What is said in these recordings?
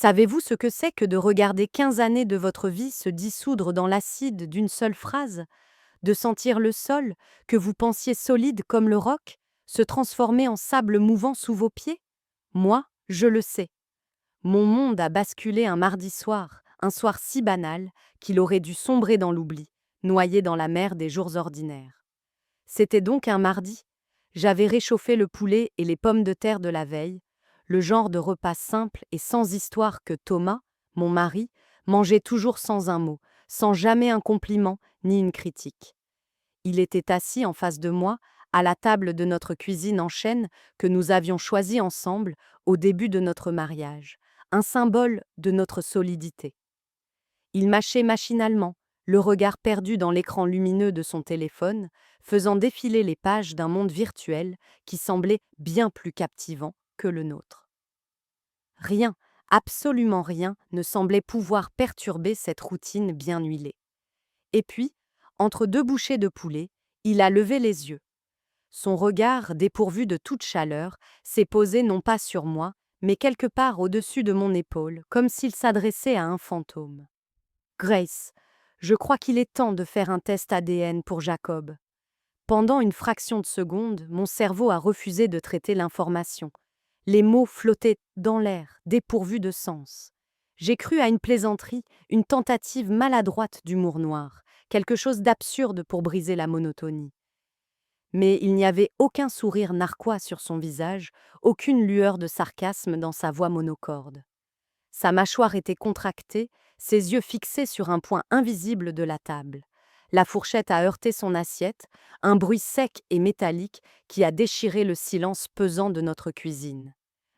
Savez-vous ce que c'est que de regarder 15 années de votre vie se dissoudre dans l'acide d'une seule phrase? De sentir le sol, que vous pensiez solide comme le roc, se transformer en sable mouvant sous vos pieds? Moi, je le sais. Mon monde a basculé un mardi soir, un soir si banal qu'il aurait dû sombrer dans l'oubli, noyé dans la mer des jours ordinaires. C'était donc un mardi. J'avais réchauffé le poulet et les pommes de terre de la veille, le genre de repas simple et sans histoire que Thomas, mon mari, mangeait toujours sans un mot, sans jamais un compliment ni une critique. Il était assis en face de moi, à la table de notre cuisine en chêne que nous avions choisie ensemble au début de notre mariage, un symbole de notre solidité. Il mâchait machinalement, le regard perdu dans l'écran lumineux de son téléphone, faisant défiler les pages d'un monde virtuel qui semblait bien plus captivant que le nôtre. Rien, absolument rien, ne semblait pouvoir perturber cette routine bien huilée. Et puis, entre deux bouchées de poulet, il a levé les yeux. Son regard, dépourvu de toute chaleur, s'est posé non pas sur moi, mais quelque part au-dessus de mon épaule, comme s'il s'adressait à un fantôme. Grace, je crois qu'il est temps de faire un test ADN pour Jacob. Pendant une fraction de seconde, mon cerveau a refusé de traiter l'information. Les mots flottaient dans l'air, dépourvus de sens. J'ai cru à une plaisanterie, une tentative maladroite d'humour noir, quelque chose d'absurde pour briser la monotonie. Mais il n'y avait aucun sourire narquois sur son visage, aucune lueur de sarcasme dans sa voix monocorde. Sa mâchoire était contractée, ses yeux fixés sur un point invisible de la table. La fourchette a heurté son assiette, un bruit sec et métallique qui a déchiré le silence pesant de notre cuisine.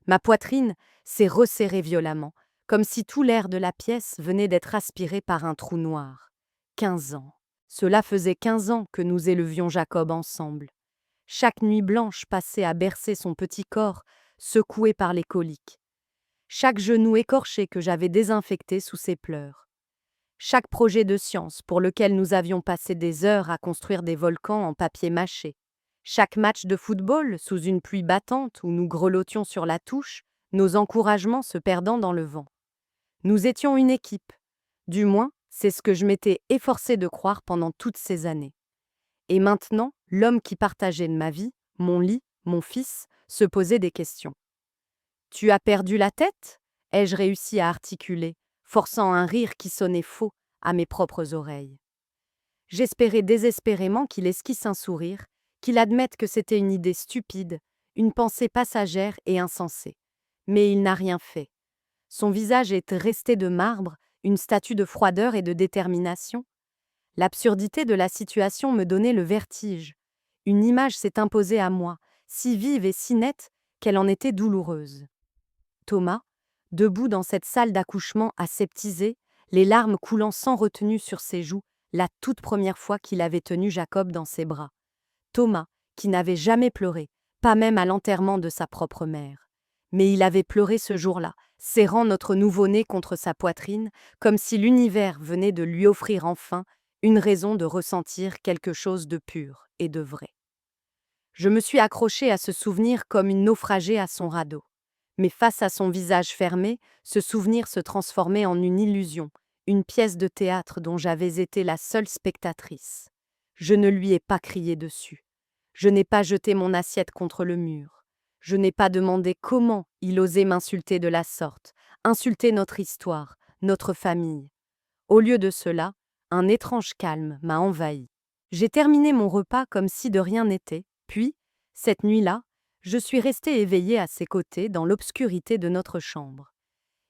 Ma poitrine s'est resserrée violemment, comme si tout l'air de la pièce venait d'être aspiré par un trou noir. 15 ans. Cela faisait 15 ans que nous élevions Jacob ensemble. Chaque nuit blanche passée à bercer son petit corps, secoué par les coliques. Chaque genou écorché que j'avais désinfecté sous ses pleurs. Chaque projet de science pour lequel nous avions passé des heures à construire des volcans en papier mâché. Chaque match de football sous une pluie battante où nous grelottions sur la touche, nos encouragements se perdant dans le vent. Nous étions une équipe. Du moins, c'est ce que je m'étais efforcé de croire pendant toutes ces années. Et maintenant, l'homme qui partageait ma vie, mon lit, mon fils, se posait des questions. « Tu as perdu la tête ?» ai-je réussi à articuler, forçant un rire qui sonnait faux à mes propres oreilles. J'espérais désespérément qu'il esquisse un sourire, qu'il admette que c'était une idée stupide, une pensée passagère et insensée. Mais il n'a rien fait. Son visage est resté de marbre, une statue de froideur et de détermination. L'absurdité de la situation me donnait le vertige. Une image s'est imposée à moi, si vive et si nette qu'elle en était douloureuse. Thomas, debout dans cette salle d'accouchement aseptisée, les larmes coulant sans retenue sur ses joues, la toute première fois qu'il avait tenu Jacob dans ses bras. Thomas, qui n'avait jamais pleuré, pas même à l'enterrement de sa propre mère. Mais il avait pleuré ce jour-là, serrant notre nouveau-né contre sa poitrine, comme si l'univers venait de lui offrir enfin une raison de ressentir quelque chose de pur et de vrai. Je me suis accrochée à ce souvenir comme une naufragée à son radeau. Mais face à son visage fermé, ce souvenir se transformait en une illusion, une pièce de théâtre dont j'avais été la seule spectatrice. Je ne lui ai pas crié dessus. Je n'ai pas jeté mon assiette contre le mur. Je n'ai pas demandé comment il osait m'insulter de la sorte, insulter notre histoire, notre famille. Au lieu de cela, un étrange calme m'a envahi. J'ai terminé mon repas comme si de rien n'était, puis, cette nuit-là, je suis restée éveillée à ses côtés dans l'obscurité de notre chambre.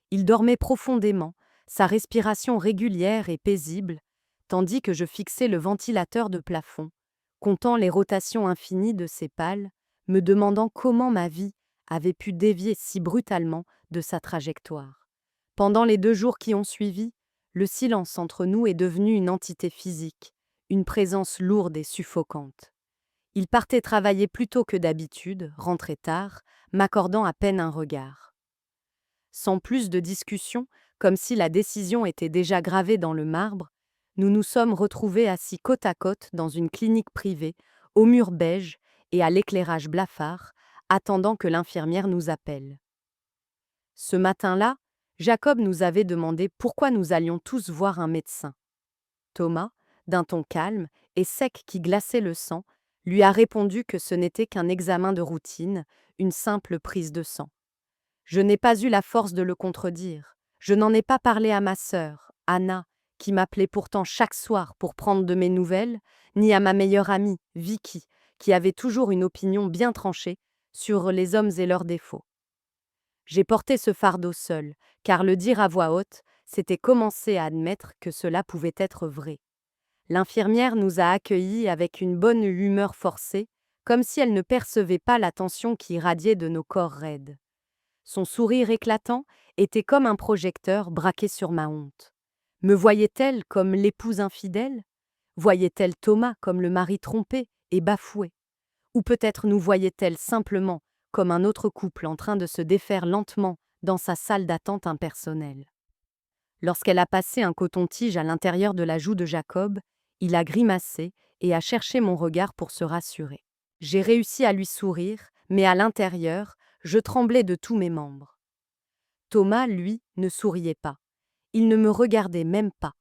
Il dormait profondément, sa respiration régulière et paisible, tandis que je fixais le ventilateur de plafond, comptant les rotations infinies de ses pales, me demandant comment ma vie avait pu dévier si brutalement de sa trajectoire. Pendant les 2 jours qui ont suivi, le silence entre nous est devenu une entité physique, une présence lourde et suffocante. Il partait travailler plus tôt que d'habitude, rentrait tard, m'accordant à peine un regard. Sans plus de discussion, comme si la décision était déjà gravée dans le marbre, nous nous sommes retrouvés assis côte à côte dans une clinique privée, aux murs beige et à l'éclairage blafard, attendant que l'infirmière nous appelle. Ce matin-là, Jacob nous avait demandé pourquoi nous allions tous voir un médecin. Thomas, d'un ton calme et sec qui glaçait le sang, lui a répondu que ce n'était qu'un examen de routine, une simple prise de sang. Je n'ai pas eu la force de le contredire. Je n'en ai pas parlé à ma sœur, Anna, qui m'appelait pourtant chaque soir pour prendre de mes nouvelles, ni à ma meilleure amie, Vicky, qui avait toujours une opinion bien tranchée sur les hommes et leurs défauts. J'ai porté ce fardeau seul, car le dire à voix haute, c'était commencer à admettre que cela pouvait être vrai. L'infirmière nous a accueillis avec une bonne humeur forcée, comme si elle ne percevait pas la tension qui irradiait de nos corps raides. Son sourire éclatant était comme un projecteur braqué sur ma honte. Me voyait-elle comme l'épouse infidèle? Voyait-elle Thomas comme le mari trompé et bafoué? Ou peut-être nous voyait-elle simplement comme un autre couple en train de se défaire lentement dans sa salle d'attente impersonnelle? Lorsqu'elle a passé un coton-tige à l'intérieur de la joue de Jacob, il a grimacé et a cherché mon regard pour se rassurer. J'ai réussi à lui sourire, mais à l'intérieur, je tremblais de tous mes membres. Thomas, lui, ne souriait pas. Il ne me regardait même pas.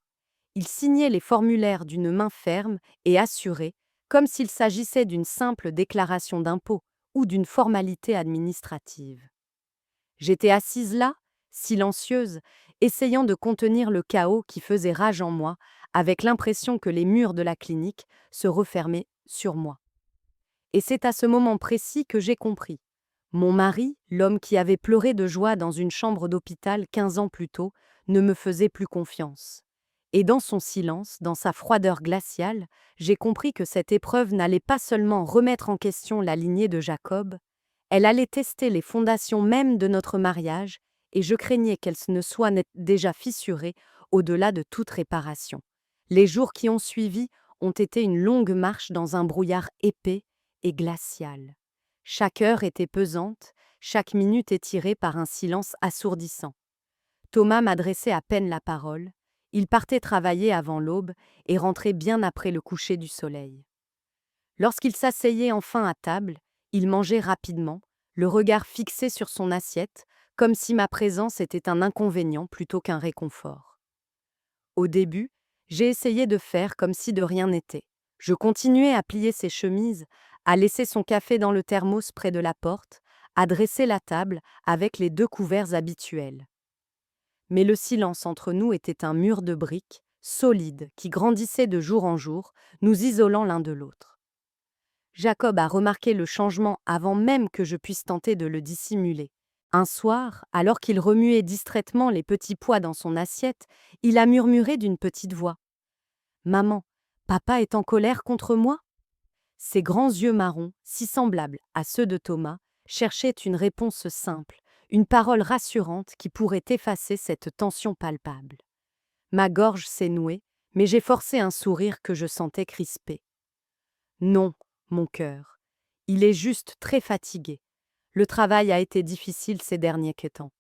Il signait les formulaires d'une main ferme et assurée, comme s'il s'agissait d'une simple déclaration d'impôt ou d'une formalité administrative. J'étais assise là, silencieuse, essayant de contenir le chaos qui faisait rage en moi, avec l'impression que les murs de la clinique se refermaient sur moi. Et c'est à ce moment précis que j'ai compris. Mon mari, l'homme qui avait pleuré de joie dans une chambre d'hôpital 15 ans plus tôt, ne me faisait plus confiance. Et dans son silence, dans sa froideur glaciale, j'ai compris que cette épreuve n'allait pas seulement remettre en question la lignée de Jacob, elle allait tester les fondations mêmes de notre mariage, et je craignais qu'elle ne soit déjà fissurée au-delà de toute réparation. Les jours qui ont suivi ont été une longue marche dans un brouillard épais et glacial. Chaque heure était pesante, chaque minute étirée par un silence assourdissant. Thomas m'adressait à peine la parole, il partait travailler avant l'aube et rentrait bien après le coucher du soleil. Lorsqu'il s'asseyait enfin à table, il mangeait rapidement, le regard fixé sur son assiette, comme si ma présence était un inconvénient plutôt qu'un réconfort. Au début, j'ai essayé de faire comme si de rien n'était. Je continuais à plier ses chemises, à laisser son café dans le thermos près de la porte, à dresser la table avec les 2 couverts habituels. Mais le silence entre nous était un mur de briques, solide, qui grandissait de jour en jour, nous isolant l'un de l'autre. Jacob a remarqué le changement avant même que je puisse tenter de le dissimuler. Un soir, alors qu'il remuait distraitement les petits pois dans son assiette, il a murmuré d'une petite voix. « Maman, papa est en colère contre moi ?» Ses grands yeux marrons, si semblables à ceux de Thomas, cherchaient une réponse simple, une parole rassurante qui pourrait effacer cette tension palpable. Ma gorge s'est nouée, mais j'ai forcé un sourire que je sentais crispé. Non, mon cœur. Il est juste très fatigué. Le travail a été difficile ces derniers temps.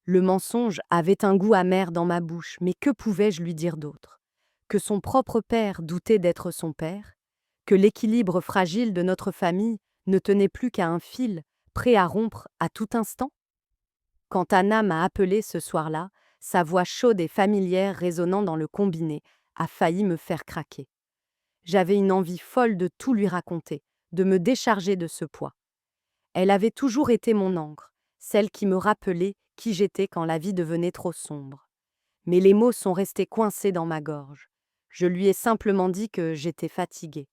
Le mensonge avait un goût amer dans ma bouche, mais que pouvais-je lui dire d'autre? Que son propre père doutait d'être son père? Que l'équilibre fragile de notre famille ne tenait plus qu'à un fil, prêt à rompre à tout instant? Quand Anna m'a appelé ce soir-là, sa voix chaude et familière résonnant dans le combiné a failli me faire craquer. J'avais une envie folle de tout lui raconter, de me décharger de ce poids. Elle avait toujours été mon encre, celle qui me rappelait qui j'étais quand la vie devenait trop sombre. Mais les mots sont restés coincés dans ma gorge. Je lui ai simplement dit que j'étais fatiguée.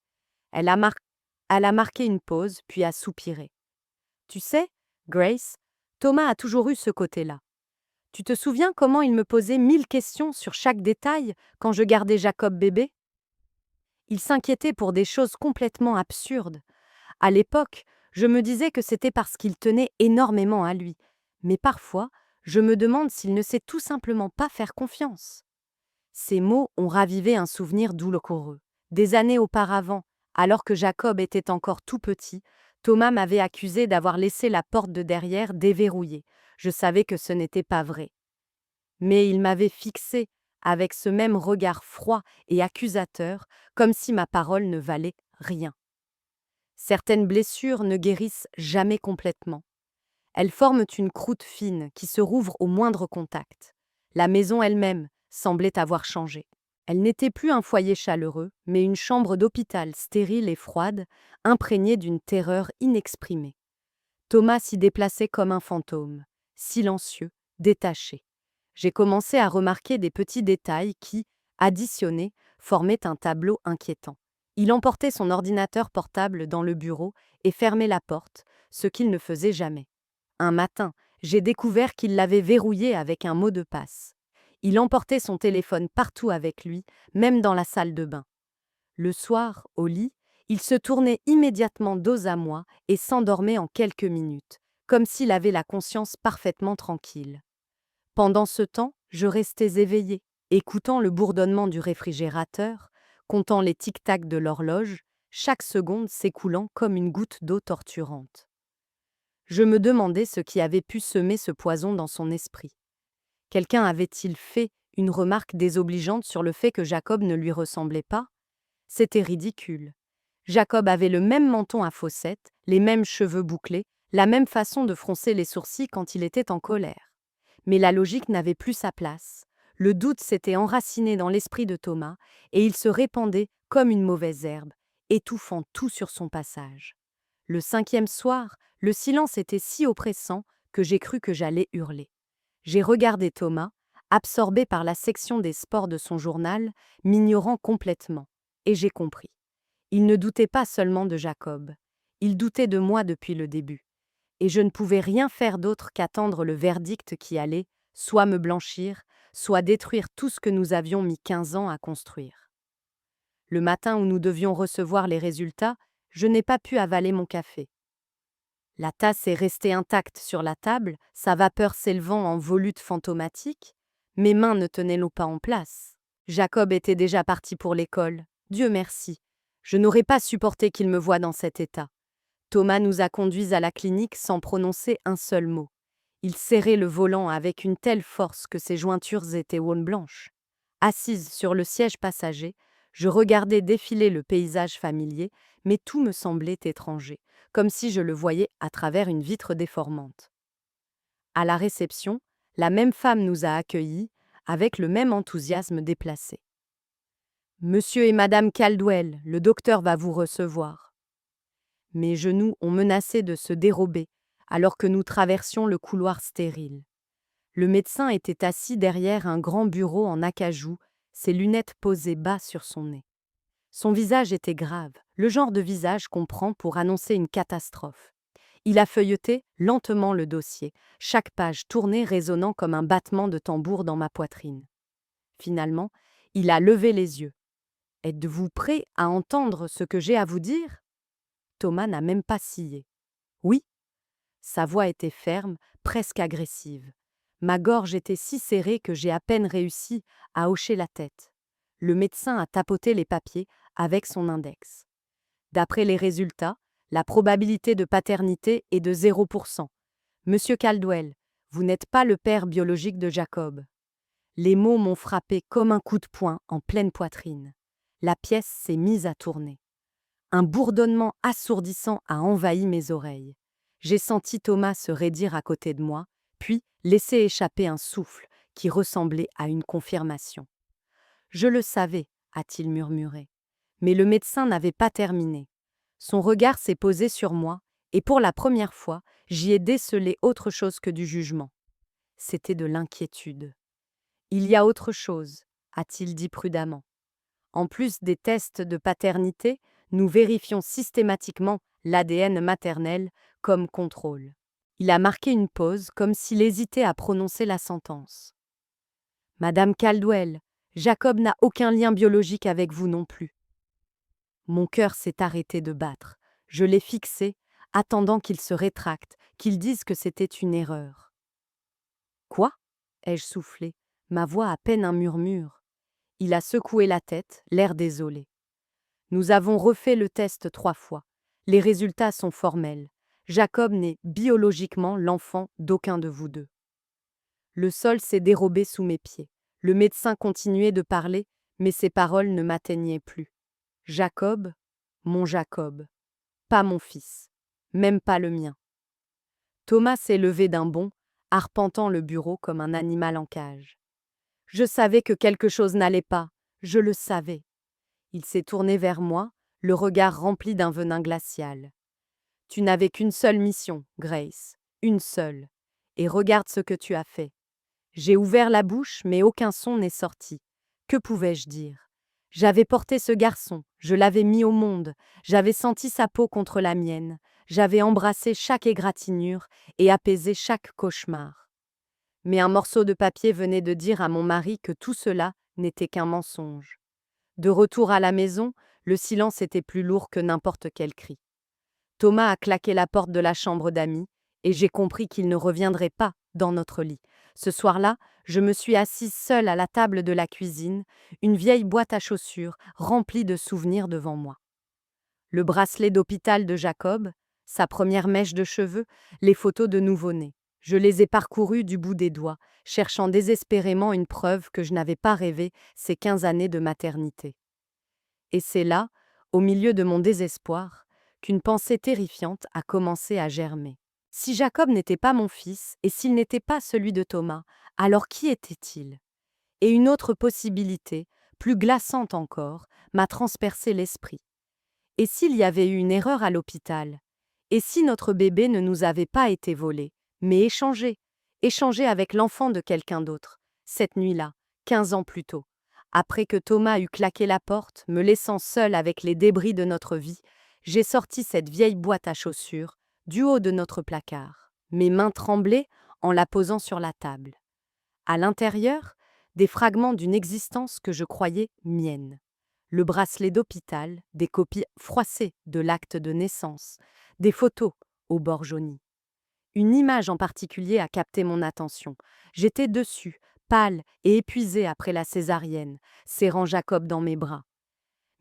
Elle a, elle a marqué une pause, puis a soupiré. Tu sais, Grace, Thomas a toujours eu ce côté-là. Tu te souviens comment il me posait 1000 questions sur chaque détail quand je gardais Jacob bébé? Il s'inquiétait pour des choses complètement absurdes. À l'époque, je me disais que c'était parce qu'il tenait énormément à lui. Mais parfois, je me demande s'il ne sait tout simplement pas faire confiance. Ces mots ont ravivé un souvenir douloureux. Des années auparavant, alors que Jacob était encore tout petit, Thomas m'avait accusé d'avoir laissé la porte de derrière déverrouillée. Je savais que ce n'était pas vrai. Mais il m'avait fixé avec ce même regard froid et accusateur, comme si ma parole ne valait rien. Certaines blessures ne guérissent jamais complètement. Elles forment une croûte fine qui se rouvre au moindre contact. La maison elle-même semblait avoir changé. Elle n'était plus un foyer chaleureux, mais une chambre d'hôpital stérile et froide, imprégnée d'une terreur inexprimée. Thomas s'y déplaçait comme un fantôme, silencieux, détaché. J'ai commencé à remarquer des petits détails qui, additionnés, formaient un tableau inquiétant. Il emportait son ordinateur portable dans le bureau et fermait la porte, ce qu'il ne faisait jamais. Un matin, j'ai découvert qu'il l'avait verrouillé avec un mot de passe. Il emportait son téléphone partout avec lui, même dans la salle de bain. Le soir, au lit, il se tournait immédiatement dos à moi et s'endormait en quelques minutes, comme s'il avait la conscience parfaitement tranquille. Pendant ce temps, je restais éveillée, écoutant le bourdonnement du réfrigérateur, comptant les tic-tac de l'horloge, chaque seconde s'écoulant comme une goutte d'eau torturante. Je me demandais ce qui avait pu semer ce poison dans son esprit. Quelqu'un avait-il fait une remarque désobligeante sur le fait que Jacob ne lui ressemblait pas? C'était ridicule. Jacob avait le même menton à fossettes, les mêmes cheveux bouclés, la même façon de froncer les sourcils quand il était en colère. Mais la logique n'avait plus sa place. Le doute s'était enraciné dans l'esprit de Thomas, et il se répandait comme une mauvaise herbe, étouffant tout sur son passage. Le 5e soir, le silence était si oppressant que j'ai cru que j'allais hurler. J'ai regardé Thomas, absorbé par la section des sports de son journal, m'ignorant complètement, et j'ai compris. Il ne doutait pas seulement de Jacob, il doutait de moi depuis le début, et je ne pouvais rien faire d'autre qu'attendre le verdict qui allait soit me blanchir, soit détruire tout ce que nous avions mis 15 ans à construire. Le matin où nous devions recevoir les résultats, je n'ai pas pu avaler mon café. La tasse est restée intacte sur la table, sa vapeur s'élevant en volutes fantomatiques. Mes mains ne tenaient l'eau pas en place. Jacob était déjà parti pour l'école. Dieu merci. Je n'aurais pas supporté qu'il me voie dans cet état. Thomas nous a conduits à la clinique sans prononcer un seul mot. Il serrait le volant avec une telle force que ses jointures étaient jaunes blanches. Assise sur le siège passager, je regardais défiler le paysage familier, mais tout me semblait étranger, comme si je le voyais à travers une vitre déformante. À la réception, la même femme nous a accueillis, avec le même enthousiasme déplacé. Monsieur et Madame Caldwell, le docteur va vous recevoir. Mes genoux ont menacé de se dérober, alors que nous traversions le couloir stérile. Le médecin était assis derrière un grand bureau en acajou, ses lunettes posées bas sur son nez. Son visage était grave, le genre de visage qu'on prend pour annoncer une catastrophe. Il a feuilleté lentement le dossier, chaque page tournée résonnant comme un battement de tambour dans ma poitrine. Finalement, il a levé les yeux. « Êtes-vous prêt à entendre ce que j'ai à vous dire ?» Thomas n'a même pas scié. « Oui. » Sa voix était ferme, presque agressive. Ma gorge était si serrée que j'ai à peine réussi à hocher la tête. Le médecin a tapoté les papiers avec son index. D'après les résultats, la probabilité de paternité est de 0%. Monsieur Caldwell, vous n'êtes pas le père biologique de Jacob. Les mots m'ont frappé comme un coup de poing en pleine poitrine. La pièce s'est mise à tourner. Un bourdonnement assourdissant a envahi mes oreilles. J'ai senti Thomas se raidir à côté de moi, puis laisser échapper un souffle qui ressemblait à une confirmation. « Je le savais », a-t-il murmuré. Mais le médecin n'avait pas terminé. Son regard s'est posé sur moi, et pour la première fois, j'y ai décelé autre chose que du jugement. C'était de l'inquiétude. « Il y a autre chose », a-t-il dit prudemment. En plus des tests de paternité, nous vérifions systématiquement l'ADN maternel comme contrôle. Il a marqué une pause comme s'il hésitait à prononcer la sentence. « Madame Caldwell, Jacob n'a aucun lien biologique avec vous non plus. » Mon cœur s'est arrêté de battre. Je l'ai fixé, attendant qu'il se rétracte, qu'il dise que c'était une erreur. « Quoi ?» ai-je soufflé, ma voix à peine un murmure. Il a secoué la tête, l'air désolé. « Nous avons refait le test 3 fois. Les résultats sont formels. Jacob n'est biologiquement l'enfant d'aucun de vous deux. » Le sol s'est dérobé sous mes pieds. Le médecin continuait de parler, mais ses paroles ne m'atteignaient plus. Jacob, mon Jacob, pas mon fils, même pas le mien. Thomas s'est levé d'un bond, arpentant le bureau comme un animal en cage. Je savais que quelque chose n'allait pas, je le savais. Il s'est tourné vers moi, le regard rempli d'un venin glacial. Tu n'avais qu'une seule mission, Grace, une seule. Et regarde ce que tu as fait. J'ai ouvert la bouche, mais aucun son n'est sorti. Que pouvais-je dire? J'avais porté ce garçon, je l'avais mis au monde, j'avais senti sa peau contre la mienne, j'avais embrassé chaque égratignure et apaisé chaque cauchemar. Mais un morceau de papier venait de dire à mon mari que tout cela n'était qu'un mensonge. De retour à la maison, le silence était plus lourd que n'importe quel cri. Thomas a claqué la porte de la chambre d'amis, et j'ai compris qu'il ne reviendrait pas dans notre lit. Ce soir-là, je me suis assise seule à la table de la cuisine, une vieille boîte à chaussures remplie de souvenirs devant moi. Le bracelet d'hôpital de Jacob, sa première mèche de cheveux, les photos de nouveau-né. Je les ai parcourues du bout des doigts, cherchant désespérément une preuve que je n'avais pas rêvé ces 15 années de maternité. Et c'est là, au milieu de mon désespoir, qu'une pensée terrifiante a commencé à germer. Si Jacob n'était pas mon fils, et s'il n'était pas celui de Thomas, alors qui était-il? Et une autre possibilité, plus glaçante encore, m'a transpercé l'esprit. Et s'il y avait eu une erreur à l'hôpital? Et si notre bébé ne nous avait pas été volé, mais échangé avec l'enfant de quelqu'un d'autre, cette nuit-là, 15 ans plus tôt? Après que Thomas eut claqué la porte, me laissant seule avec les débris de notre vie, j'ai sorti cette vieille boîte à chaussures du haut de notre placard. Mes mains tremblaient en la posant sur la table. À l'intérieur, des fragments d'une existence que je croyais mienne. Le bracelet d'hôpital, des copies froissées de l'acte de naissance, des photos au bord jauni. Une image en particulier a capté mon attention. J'étais dessus, pâle et épuisée après la césarienne, serrant Jacob dans mes bras.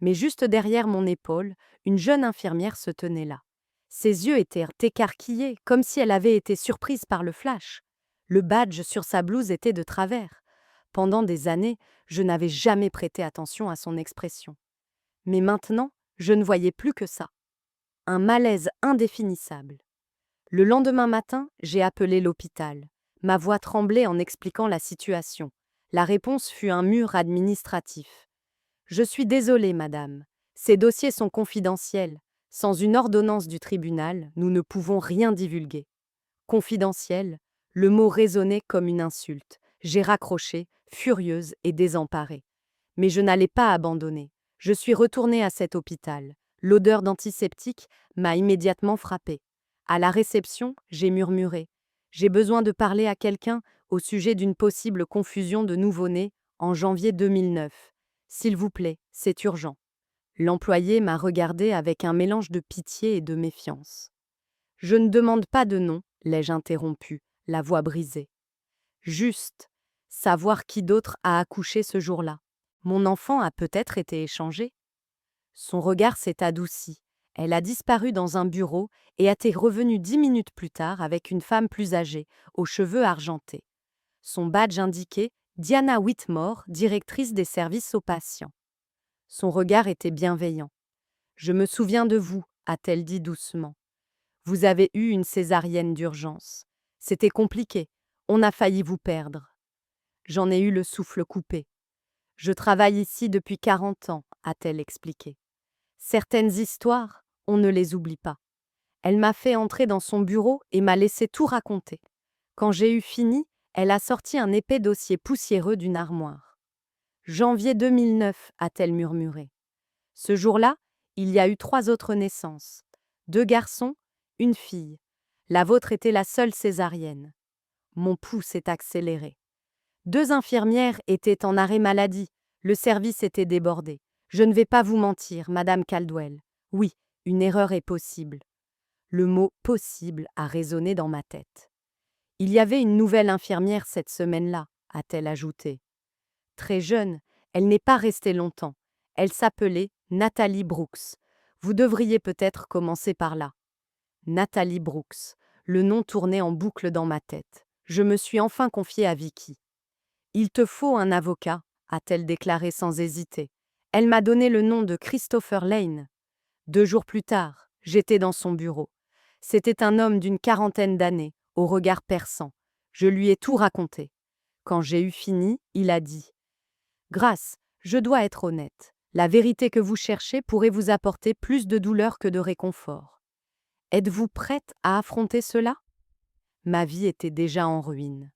Mais juste derrière mon épaule, une jeune infirmière se tenait là. Ses yeux étaient écarquillés, comme si elle avait été surprise par le flash. Le badge sur sa blouse était de travers. Pendant des années, je n'avais jamais prêté attention à son expression. Mais maintenant, je ne voyais plus que ça. Un malaise indéfinissable. Le lendemain matin, j'ai appelé l'hôpital. Ma voix tremblait en expliquant la situation. La réponse fut un mur administratif. Je suis désolée, madame. Ces dossiers sont confidentiels. Sans une ordonnance du tribunal, nous ne pouvons rien divulguer. Confidentiel, le mot résonnait comme une insulte. J'ai raccroché, furieuse et désemparée. Mais je n'allais pas abandonner. Je suis retournée à cet hôpital. L'odeur d'antiseptique m'a immédiatement frappée. À la réception, j'ai murmuré. J'ai besoin de parler à quelqu'un au sujet d'une possible confusion de nouveau-nés en janvier 2009. S'il vous plaît, c'est urgent. L'employé m'a regardé avec un mélange de pitié et de méfiance. Je ne demande pas de nom, l'ai-je interrompu, la voix brisée. Juste, savoir qui d'autre a accouché ce jour-là. Mon enfant a peut-être été échangé. Son regard s'est adouci. Elle a disparu dans un bureau et a été revenue 10 minutes plus tard avec une femme plus âgée, aux cheveux argentés. Son badge indiquait Diana Whitmore, directrice des services aux patients. Son regard était bienveillant. « Je me souviens de vous, a-t-elle dit doucement. Vous avez eu une césarienne d'urgence. C'était compliqué. On a failli vous perdre. J'en ai eu le souffle coupé. Je travaille ici depuis 40 ans, a-t-elle expliqué. Certaines histoires, on ne les oublie pas. Elle m'a fait entrer dans son bureau et m'a laissé tout raconter. Quand j'ai eu fini, elle a sorti un épais dossier poussiéreux d'une armoire. Janvier 2009, a-t-elle murmuré. Ce jour-là, il y a eu 3 autres naissances. 2 garçons, une fille. La vôtre était la seule césarienne. Mon pouls s'est accéléré. 2 infirmières étaient en arrêt maladie. Le service était débordé. Je ne vais pas vous mentir, Madame Caldwell. Oui, une erreur est possible. Le mot « possible » a résonné dans ma tête. Il y avait une nouvelle infirmière cette semaine-là, a-t-elle ajouté. Très jeune, elle n'est pas restée longtemps. Elle s'appelait Nathalie Brooks. Vous devriez peut-être commencer par là. Nathalie Brooks. Le nom tournait en boucle dans ma tête. Je me suis enfin confiée à Vicky. Il te faut un avocat, a-t-elle déclaré sans hésiter. Elle m'a donné le nom de Christopher Lane. 2 jours plus tard, j'étais dans son bureau. C'était un homme d'une quarantaine d'années, au regard perçant. Je lui ai tout raconté. Quand j'ai eu fini, il a dit: Grâce, je dois être honnête. La vérité que vous cherchez pourrait vous apporter plus de douleur que de réconfort. Êtes-vous prête à affronter cela? Ma vie était déjà en ruine.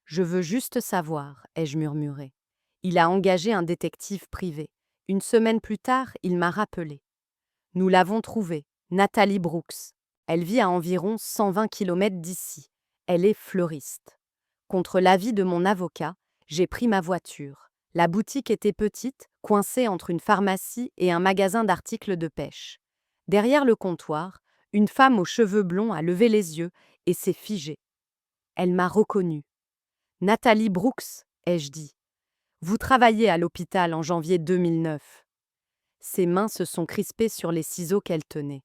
Je veux juste savoir, ai-je murmuré. Il a engagé un détective privé. Une semaine plus tard, il m'a rappelé. Nous l'avons trouvée, Nathalie Brooks. Elle vit à environ 120 km d'ici. Elle est fleuriste. Contre l'avis de mon avocat, j'ai pris ma voiture. La boutique était petite, coincée entre une pharmacie et un magasin d'articles de pêche. Derrière le comptoir, une femme aux cheveux blonds a levé les yeux et s'est figée. Elle m'a reconnue. Nathalie Brooks, ai-je dit. Vous travailliez à l'hôpital en janvier 2009. Ses mains se sont crispées sur les ciseaux qu'elle tenait.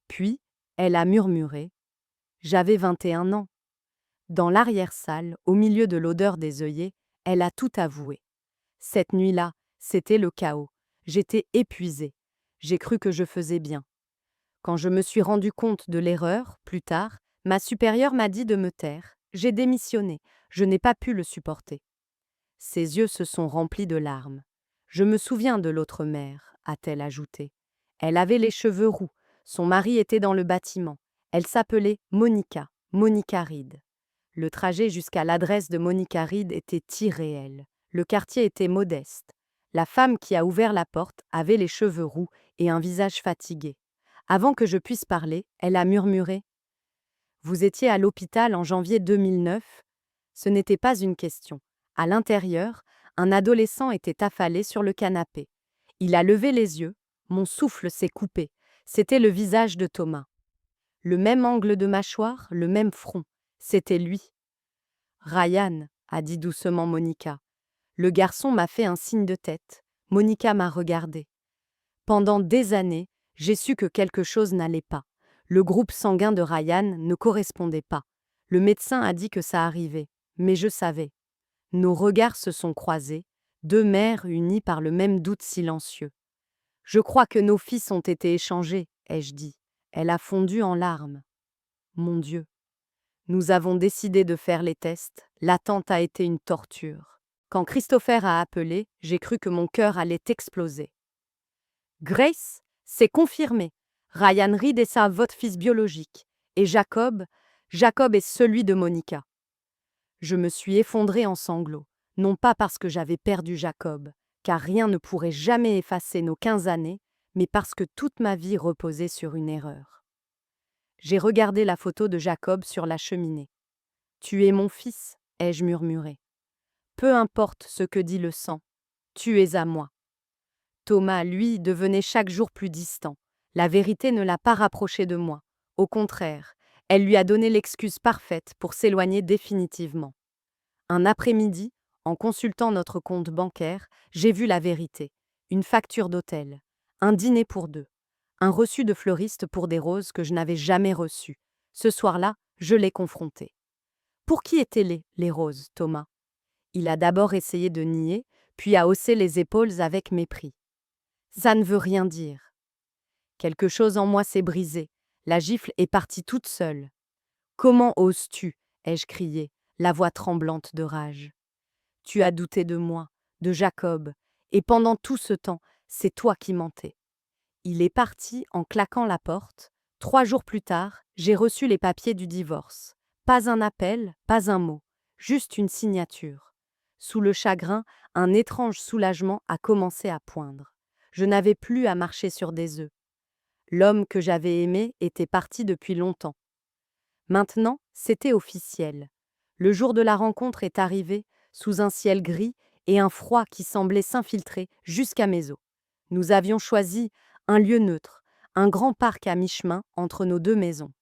Puis, elle a murmuré. J'avais 21 ans. Dans l'arrière-salle, au milieu de l'odeur des œillets, elle a tout avoué. Cette nuit-là, c'était le chaos. J'étais épuisée. J'ai cru que je faisais bien. Quand je me suis rendu compte de l'erreur, plus tard, ma supérieure m'a dit de me taire. J'ai démissionné. Je n'ai pas pu le supporter. Ses yeux se sont remplis de larmes. Je me souviens de l'autre mère, a-t-elle ajouté. Elle avait les cheveux roux. Son mari était dans le bâtiment. Elle s'appelait Monica, Monica Reed. Le trajet jusqu'à l'adresse de Monica Reed était irréel. Le quartier était modeste. La femme qui a ouvert la porte avait les cheveux roux et un visage fatigué. Avant que je puisse parler, elle a murmuré. Vous étiez à l'hôpital en janvier 2009? Ce n'était pas une question. À l'intérieur, un adolescent était affalé sur le canapé. Il a levé les yeux, mon souffle s'est coupé. C'était le visage de Thomas. Le même angle de mâchoire, le même front. C'était lui. Ryan, a dit doucement Monica. Le garçon m'a fait un signe de tête. Monica m'a regardé. Pendant des années, j'ai su que quelque chose n'allait pas. Le groupe sanguin de Ryan ne correspondait pas. Le médecin a dit que ça arrivait, mais je savais. Nos regards se sont croisés, deux mères unies par le même doute silencieux. Je crois que nos fils ont été échangés, ai-je dit. Elle a fondu en larmes. Mon Dieu. Nous avons décidé de faire les tests. L'attente a été une torture. Quand Christopher a appelé, j'ai cru que mon cœur allait exploser. Grace, c'est confirmé. Ryan Reed est votre fils biologique. Et Jacob est celui de Monica. Je me suis effondrée en sanglots, non pas parce que j'avais perdu Jacob, car rien ne pourrait jamais effacer nos 15 années, mais parce que toute ma vie reposait sur une erreur. J'ai regardé la photo de Jacob sur la cheminée. « Tu es mon fils », ai-je murmuré. « Peu importe ce que dit le sang, tu es à moi. » Thomas, lui, devenait chaque jour plus distant. La vérité ne l'a pas rapproché de moi. Au contraire, elle lui a donné l'excuse parfaite pour s'éloigner définitivement. Un après-midi, en consultant notre compte bancaire, j'ai vu la vérité. Une facture d'hôtel, un dîner pour deux, un reçu de fleuriste pour des roses que je n'avais jamais reçues. Ce soir-là, je l'ai confronté. Pour qui étaient les roses, Thomas? Il a d'abord essayé de nier, puis a haussé les épaules avec mépris. Ça ne veut rien dire. Quelque chose en moi s'est brisé. La gifle est partie toute seule. Comment oses-tu? Ai-je crié, la voix tremblante de rage. Tu as douté de moi, de Jacob, et pendant tout ce temps, c'est toi qui mentais. Il est parti en claquant la porte. 3 jours plus tard, j'ai reçu les papiers du divorce. Pas un appel, pas un mot, juste une signature. Sous le chagrin, un étrange soulagement a commencé à poindre. Je n'avais plus à marcher sur des œufs. L'homme que j'avais aimé était parti depuis longtemps. Maintenant, c'était officiel. Le jour de la rencontre est arrivé, sous un ciel gris et un froid qui semblait s'infiltrer jusqu'à mes os. Nous avions choisi un lieu neutre, un grand parc à mi-chemin entre nos deux maisons.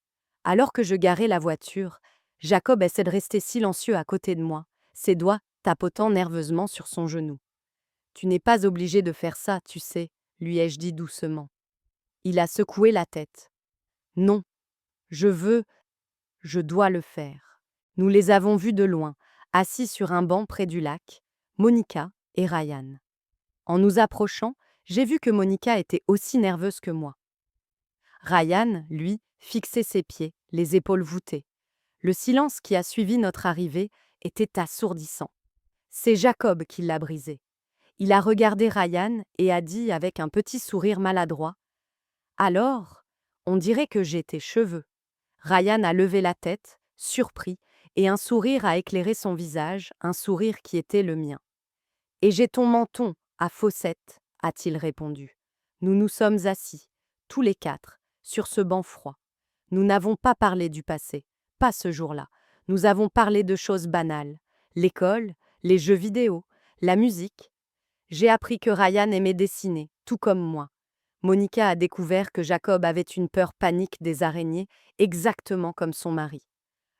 Alors que je garais la voiture, Jacob essaie de rester silencieux à côté de moi, ses doigts tapotant nerveusement sur son genou. « Tu n'es pas obligé de faire ça, tu sais, lui ai-je dit doucement. Il a secoué la tête. « Non, je dois le faire. » Nous les avons vus de loin, assis sur un banc près du lac, Monica et Ryan. En nous approchant, j'ai vu que Monica était aussi nerveuse que moi. Ryan, lui, fixait ses pieds, les épaules voûtées. Le silence qui a suivi notre arrivée était assourdissant. C'est Jacob qui l'a brisé. Il a regardé Ryan et a dit avec un petit sourire maladroit: Alors, on dirait que j'ai tes cheveux. Ryan a levé la tête, surpris, et un sourire a éclairé son visage, un sourire qui était le mien. Et j'ai ton menton, à Fossette, a-t-il répondu. Nous nous sommes assis, tous les quatre, sur ce banc froid. Nous n'avons pas parlé du passé, pas ce jour-là. Nous avons parlé de choses banales. L'école, les jeux vidéo, la musique. J'ai appris que Ryan aimait dessiner, tout comme moi. Monica a découvert que Jacob avait une peur panique des araignées, exactement comme son mari.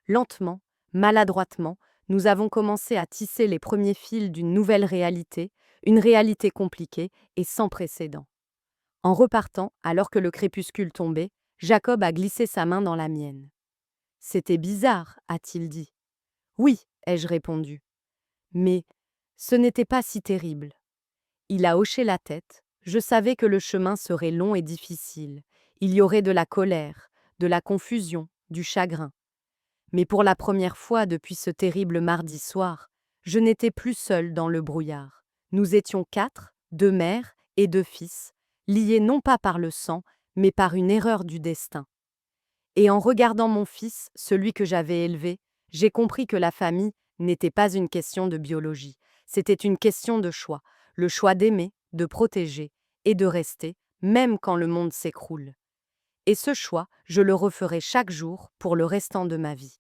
Lentement, maladroitement, nous avons commencé à tisser les premiers fils d'une nouvelle réalité, une réalité compliquée et sans précédent. En repartant, alors que le crépuscule tombait, Jacob a glissé sa main dans la mienne. C'était bizarre, a-t-il dit. Oui, ai-je répondu. Mais ce n'était pas si terrible. Il a hoché la tête. Je savais que le chemin serait long et difficile. Il y aurait de la colère, de la confusion, du chagrin. Mais pour la première fois depuis ce terrible mardi soir, je n'étais plus seule dans le brouillard. Nous étions 4, 2 mères et 2 fils, liés non pas par le sang, mais par une erreur du destin. Et en regardant mon fils, celui que j'avais élevé, j'ai compris que la famille n'était pas une question de biologie, c'était une question de choix, le choix d'aimer, de protéger et de rester, même quand le monde s'écroule. Et ce choix, je le referai chaque jour pour le restant de ma vie.